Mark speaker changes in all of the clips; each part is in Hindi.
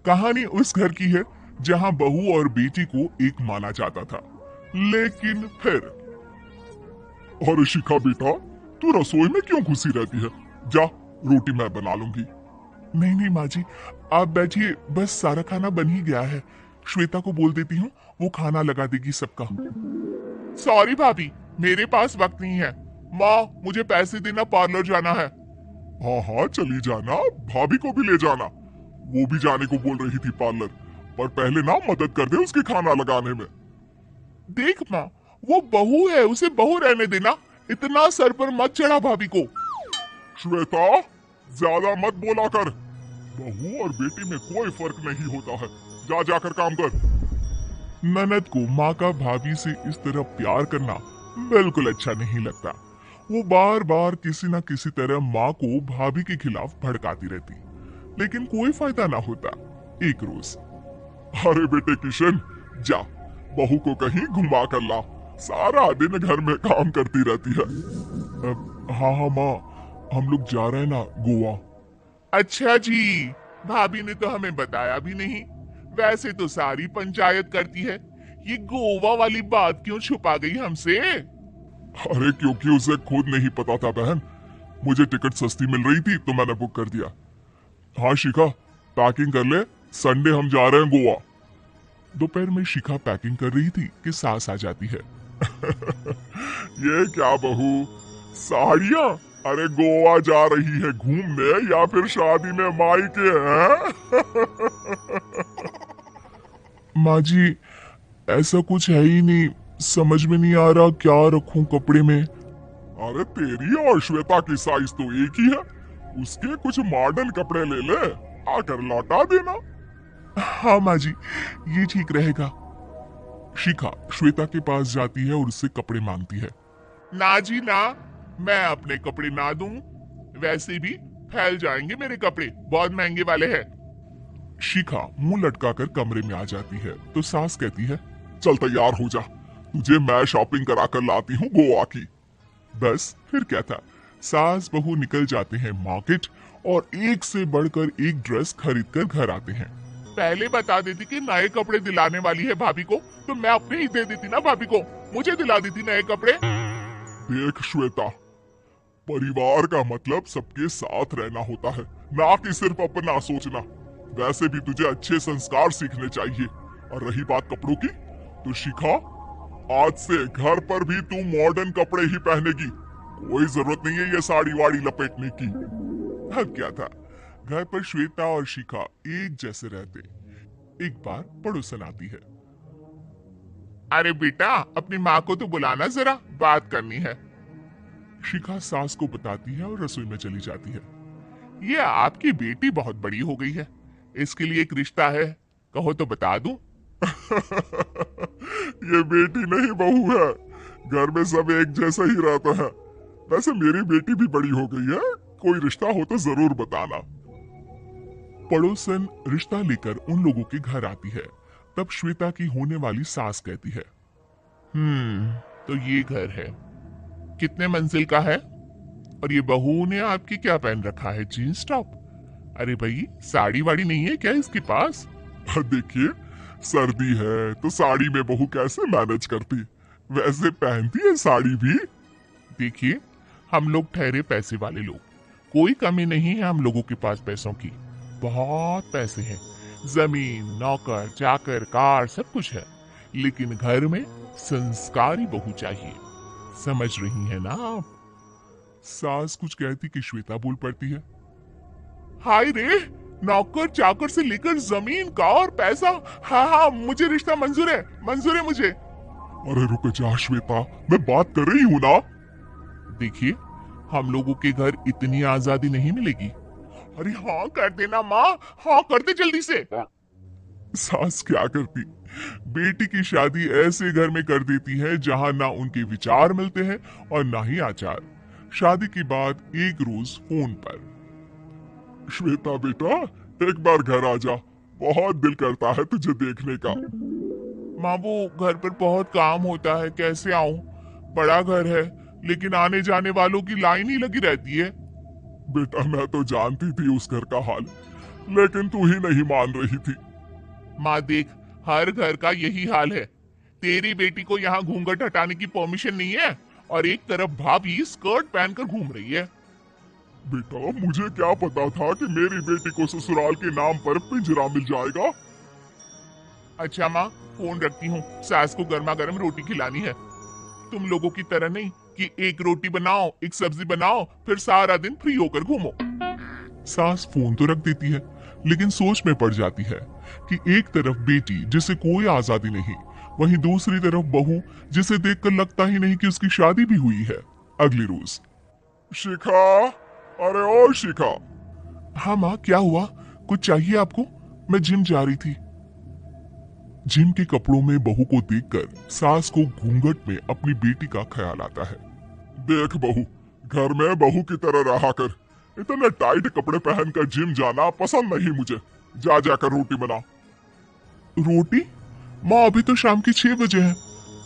Speaker 1: कहानी उस घर की है जहां बहू और बेटी को एक माना जाता था, लेकिन फिर। अरे शिखा बेटा, तू रसोई में क्यों घुसी रहती है? जा, रोटी मैं बना लूंगी। नहीं नहीं माँ जी, आप बैठिए, बस सारा खाना बन ही गया है। श्वेता को बोल देती हूँ, वो खाना लगा देगी सबका। सॉरी भाभी, मेरे पास वक्त नहीं है। माँ, मुझे पैसे देना, पार्लर जाना है। हाँ हाँ चली जाना, भाभी को भी ले जाना। वो भी जाने को बोल रही थी पार्लर, पर पहले ना मदद कर दे उसके खाना लगाने में। देख माँ, वो बहू है, उसे बहू रहने देना, इतना सर पर मत चढ़ा भाभी को। श्वेता, ज्यादा मत बोला कर। बहू और बेटी में कोई फर्क नहीं होता है, जा जाकर काम कर। ननद को माँ का भाभी से इस तरह प्यार करना बिल्कुल अच्छा नहीं लगता। वो बार बार किसी न किसी तरह माँ को भाभी के खिलाफ भड़काती रहती, लेकिन कोई फायदा ना होता। एक रोज, अरे बेटे किशन, जा बहू को कहीं घुमा कर ला, सारा दिन घर में काम करती रहती है। हाँ हाँ माँ, हम लोग जा रहे हैं ना गोवा। अच्छा जी, भाभी ने तो हमें बताया भी नहीं। वैसे तो सारी पंचायत करती है, ये गोवा वाली बात क्यों छुपा गई हमसे? अरे क्योंकि उसे खुद नहीं पता था बहन, मुझे टिकट सस्ती मिल रही थी तो मैंने बुक कर दिया। हाँ शिखा, पैकिंग कर ले, संडे हम जा रहे हैं गोवा। दोपहर में शिखा पैकिंग कर रही थी कि सास आ जाती है। ये क्या बहू, साड़ियाँ? अरे गोवा जा रही है घूमने या फिर शादी में मायके हैं? माँ जी, ऐसा कुछ है ही नहीं, समझ में नहीं आ रहा क्या रखूं कपड़े में। अरे तेरी और श्वेता की साइज तो एक ही है, उसके कुछ मॉडर्न कपड़े ले ले, आकर लौटा देना। हाँ माँ जी, ये ठीक रहेगा। शिखा श्वेता के पास जाती है और उससे कपड़े मांगती है। ना जी ना, मैं अपने कपड़े ना दूं, वैसे भी फैल जाएंगे मेरे कपड़े, बहुत महंगे वाले हैं। शिखा मुंह लटकाकर कमरे में आ जाती है तो सास कहती है, चल तैयार हो जा, तुझे मैं शॉपिंग करा कर लाती हूँ गोवा की। बस फिर क्या था, सास बहू निकल जाते हैं मार्केट और एक से बढ़कर एक ड्रेस खरीद कर घर आते हैं। पहले बता देती कि नए कपड़े दिलाने वाली है भाभी को, तो मैं अपने ही दे देती ना भाभी को, मुझे दिला देती नए कपड़े। देख श्वेता, परिवार का मतलब सबके साथ रहना होता है, ना कि सिर्फ अपना सोचना। वैसे भी तुझे अच्छे संस्कार सीखने चाहिए। और रही बात कपड़ों की, तो शिखा, आज से घर पर भी तू मॉडर्न कपड़े ही पहनेगी, कोई जरूरत नहीं है ये साड़ी वाड़ी लपेटने की। अब क्या था, घर पर श्वेता और शिखा एक जैसे रहते। एक बार पड़ोसन आती है। अरे बेटा, अपनी माँ को तो बुलाना जरा, बात करनी है। शिखा सास को बताती है और रसोई में चली जाती है। ये आपकी बेटी बहुत बड़ी हो गई है, इसके लिए एक रिश्ता है, कहो तो बता दूं। ये बेटी नहीं बहू है, घर में सब एक जैसा ही रहता है। वैसे मेरी बेटी भी बड़ी हो गई है, कोई रिश्ता हो तो जरूर बताना। पड़ोसन रिश्ता लेकर उन लोगों के घर आती है। तब श्वेता की होने वाली सास कहती है, तो ये घर है, कितने मंजिल का है? और ये बहू ने आपकी क्या पहन रखा है, जीन्स टॉप? अरे भाई, साड़ी वाड़ी नहीं है क्या इसके पास? देखिए, सर्दी है तो साड़ी में बहू कैसे मैनेज करती, वैसे पहनती है साड़ी भी। देखिए, हम लोग ठहरे पैसे वाले लोग, कोई कमी नहीं है हम लोगों के पास पैसों की, बहुत पैसे हैं, जमीन, नौकर चाकर, कार, सब कुछ है, लेकिन घर में संस्कारी बहू चाहिए, समझ रही है ना आप? सास कुछ कहती कि श्वेता बोल पड़ती है, हाय रे, नौकर चाकर से लेकर जमीन, कार, पैसा, हाँ हाँ मुझे रिश्ता मंजूर है मुझे। अरे रुक जा श्वेता, मैं बात कर रही हूँ ना। देखिए, हम लोगों के घर इतनी आजादी नहीं मिलेगी। अरे हाँ कर देना माँ, हाँ कर दे जल्दी से। सास क्या करती, बेटी की शादी ऐसे घर में कर देती है जहाँ ना उनके विचार मिलते हैं और ना ही आचार। शादी के बाद एक रोज फोन पर, श्वेता बेटा, एक बार घर आ जा, बहुत दिल करता है तुझे देखने का। माँ, वो घर पर बहुत काम होता है, कैसे आऊं? बड़ा घर है, लेकिन आने जाने वालों की लाइन ही लगी रहती है। बेटा मैं तो जानती थी उस घर का हाल, लेकिन तू ही नहीं मान रही थी।
Speaker 2: माँ देख, हर घर का यही हाल है। तेरी बेटी को यहाँ घूंघट हटाने की परमिशन नहीं है और एक तरफ भाभी स्कर्ट पहनकर घूम रही है।
Speaker 1: बेटा मुझे क्या पता था कि मेरी बेटी को ससुराल के नाम पर पिंजरा मिल जाएगा।
Speaker 2: अच्छा माँ, फोन रखती हूँ, सास को गर्मा गर्म रोटी खिलानी है। तुम लोगों की तरह नहीं कि एक रोटी बनाओ, एक सब्जी बनाओ, फिर सारा दिन फ्री होकर घूमो।
Speaker 1: सास फोन तो रख देती है, लेकिन सोच में पड़ जाती है कि एक तरफ बेटी जिसे कोई आजादी नहीं, वहीं दूसरी तरफ बहू जिसे देखकर लगता ही नहीं कि उसकी शादी भी हुई है। अगली रोज, शिखा, अरे ओ शिखा। हाँ माँ, क्या हुआ? कुछ चाहिए आपको? मैं जिम जा रही थी। जिम के कपड़ों में बहू को देखकर सास को घूंघट में अपनी बेटी का ख्याल आता है। देख बहू, घर में बहू की तरह रहा कर। इतने टाइट कपड़े पहनकर जिम जाना पसंद नहीं मुझे। जा जाकर रोटी बना। रोटी? माँ अभी तो शाम के 6 बजे है,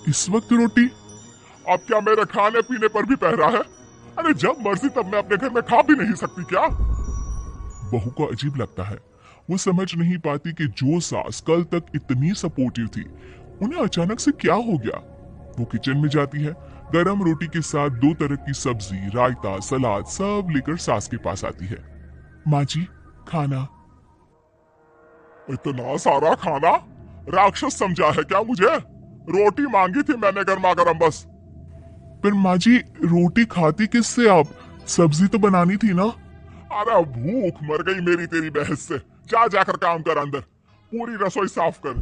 Speaker 1: इस वक्त रोटी? अब क्या मेरे खाने पीने पर भी पहरा है? अरे जब मर्जी तब मैं अपने घर में खा भी नहीं सकती क्या? बहू को अजीब लगता है। वो समझ नहीं पाती कि जो सास कल तक इतनी सपोर्टिव थी, उन्हें अचानक से क्या हो गया। वो किचन में जाती है, गरम रोटी के साथ 2 तरह की सब्जी, रायता, सलाद सब लेकर सास के पास आती है। माँ जी, खाना। इतना सारा खाना? राक्षस समझा है क्या मुझे? रोटी मांगी थी मैंने गर्मा गर्म बस। पर माँ जी, रोटी खाती किससे आप? सब्जी तो बनानी थी ना। अरे भूख मर गई मेरी तेरी बहस से। जा जाकर काम कर, अंदर पूरी रसोई साफ कर।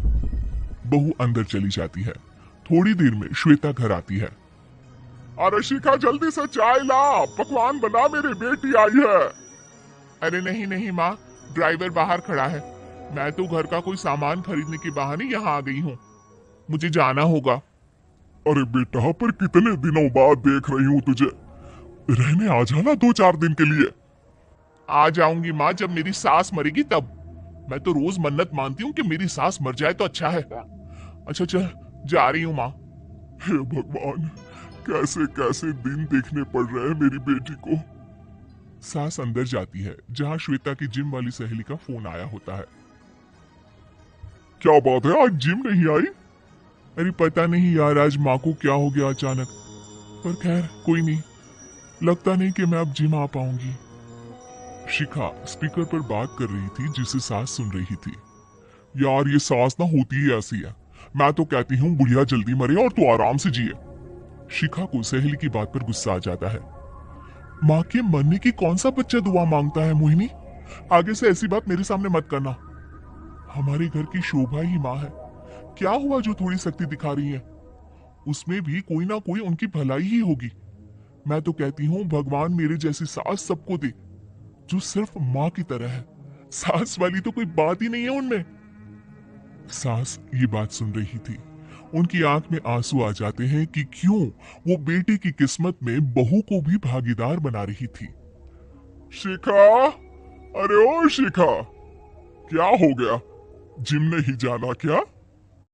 Speaker 1: बहू अंदर चली जाती है। थोड़ी देर में श्वेता घर आती है। अरे शिखा जल्दी से चाय ला, पकवान बना, मेरी बेटी आई है।
Speaker 2: अरे नहीं नहीं माँ, ड्राइवर बाहर खड़ा है। मैं तो घर का कोई सामान खरीदने के बहाने यहाँ आ गई हूँ, मुझे जाना होगा।
Speaker 1: अरे बेटा, पर कितने दिनों बाद देख रही हूँ तुझे, रहने आ जाना 2-4 दिन के लिए।
Speaker 2: आ जाऊंगी माँ, जब मेरी सास मरेगी तब। मैं तो रोज मन्नत मानती हूँ कि मेरी सास मर जाए तो अच्छा है। अच्छा चल, जा रही हूँ माँ।
Speaker 1: हे भगवान, कैसे कैसे दिन देखने पड़ रहे हैं मेरी बेटी को। सास अंदर जाती है, जहाँ श्वेता की जिम वाली सहेली का फोन आया होता है। क्या बात है, आज जिम नहीं आई? अरे पता नहीं यार, आज माँ को क्या हो गया अचानक। पर खैर कोई नहीं, लगता नहीं कि मैं अब जिम आ पाऊंगी। शिखा स्पीकर पर बात कर रही थी, जिसे सास सुन रही थी। यार ये सास ना होती ही ऐसी है। मैं तो कहती हूँ बुढ़िया जल्दी मरे और तू आराम से जिए। शिखा को सहेली की बात पर गुस्सा आ जाता है। माँ के मरने की कौन सा बच्चा दुआ मांगता है मोहिनी? आगे से ऐसी बात मेरे सामने मत करना। हमारे घर की शोभा ही माँ है। क्या हुआ जो थोड़ी सख्ती दिखा रही है? उसमें भी कोई ना कोई उनकी भलाई ही होगी। मैं तो कहती हूँ भगवान मेरे जैसी सास सबको दे, जो सिर्फ माँ की तरह है। सास वाली तो कोई बात ही नहीं है उनमें। सास ये बात सुन रही थी। उनकी आंख में आंसू आ जाते हैं कि क्यों वो बेटे की किस्मत में बहू को भी भागीदार बना रही थी। शिखा, अरे ओ शिखा, क्या हो गया? जिम नहीं जाना क्या?